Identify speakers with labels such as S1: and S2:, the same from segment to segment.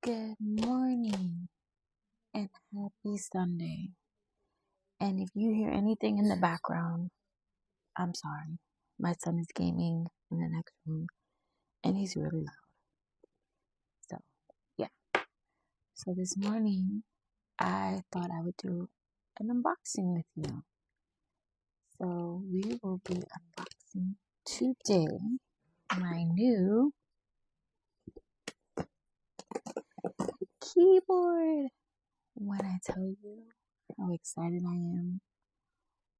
S1: Good morning and happy Sunday. And if you hear anything in the background, I'm sorry. My son is gaming in the next room and he's really loud. So, yeah. So this morning, I thought I would do an unboxing with you. So we will be unboxing today my new keyboard. When I tell you how excited I am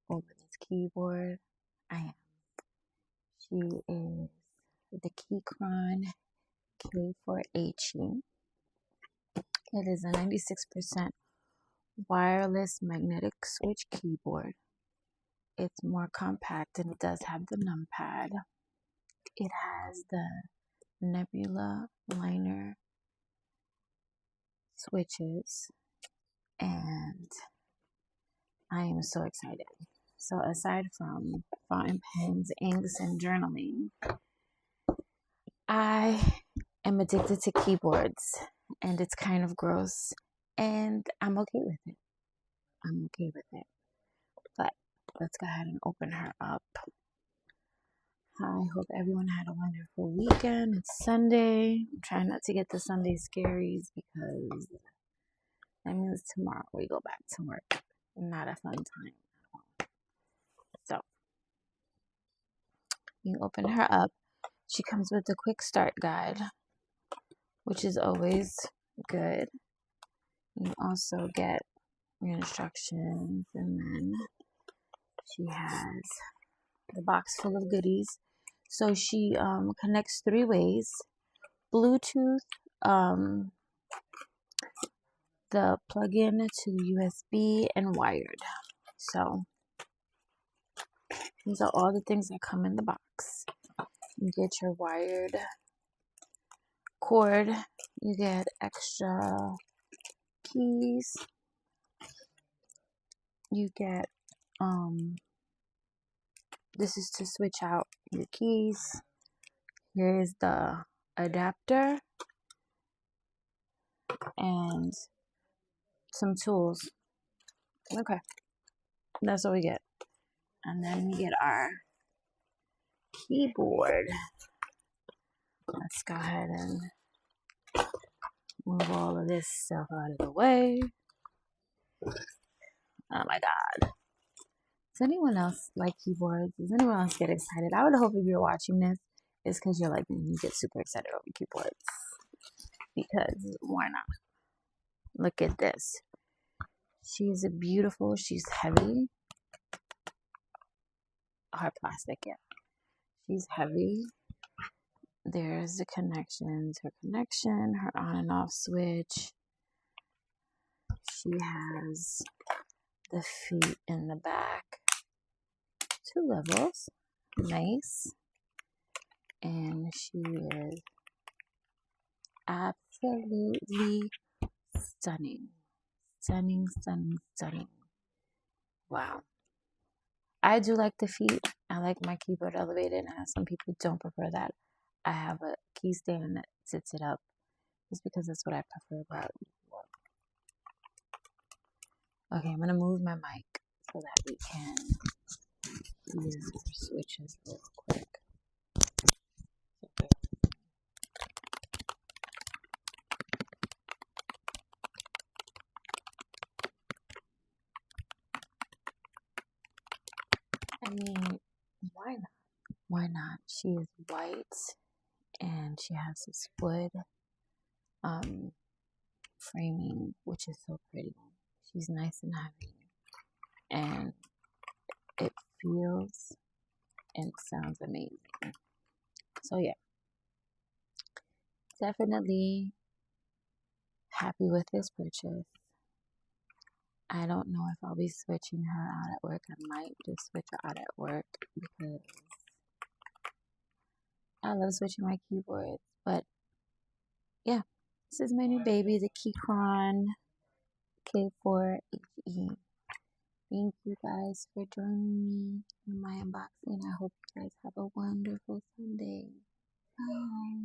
S1: over this keyboard, I am. She is the Keychron K4HE. It is a 96% wireless magnetic switch keyboard. It's more compact and it does have the numpad. It has the nebula liner switches and I am so excited. So aside from fountain pens, inks, and journaling, I am addicted to keyboards and it's kind of gross and I'm okay with it. But let's go ahead and open her up. I hope everyone had a wonderful weekend. It's Sunday. I'm trying not to get the Sunday scaries because that means tomorrow we go back to work. Not a fun time. So you open her up. She comes with a quick start guide, which is always good. You also get your instructions, and then she has the box full of goodies. So she connects 3 ways: Bluetooth, the plug-in to the USB, and wired. So these are all the things that come in the box. You get your wired cord, you get extra keys, you get this is to switch out your keys. Here is the adapter and some tools. Okay, that's what we get. And then we get our keyboard. Let's go ahead and move all of this stuff out of the way. Oh my God. Does anyone else like keyboards? Does anyone else get excited? I would hope if you're watching this, it's because you're like me. You get super excited over keyboards. Because why not? Look at this. She's beautiful. She's heavy. Hard plastic, yeah. She's heavy. There's the connections. Her connection, her on and off switch. She has the feet in the back. 2 levels. Nice. And she is absolutely stunning. Stunning. Wow. I do like the feet. I like my keyboard elevated, and some people don't prefer that. I have a key stand that sits it up just because that's what I prefer. But okay, I'm gonna move my mic so that we can use our switches real quick. I mean, why not? Why not? She is white and she has this wood framing, which is so pretty. She's nice and heavy, and it feels and sounds amazing. So yeah, definitely happy with this purchase. I don't know if I'll be switching her out at work. I might just switch her out at work because I love switching my keyboards. But yeah, this is my new baby, the Keychron K4HE. Thank you guys for joining me in my unboxing. I hope you guys have a wonderful Sunday. Bye.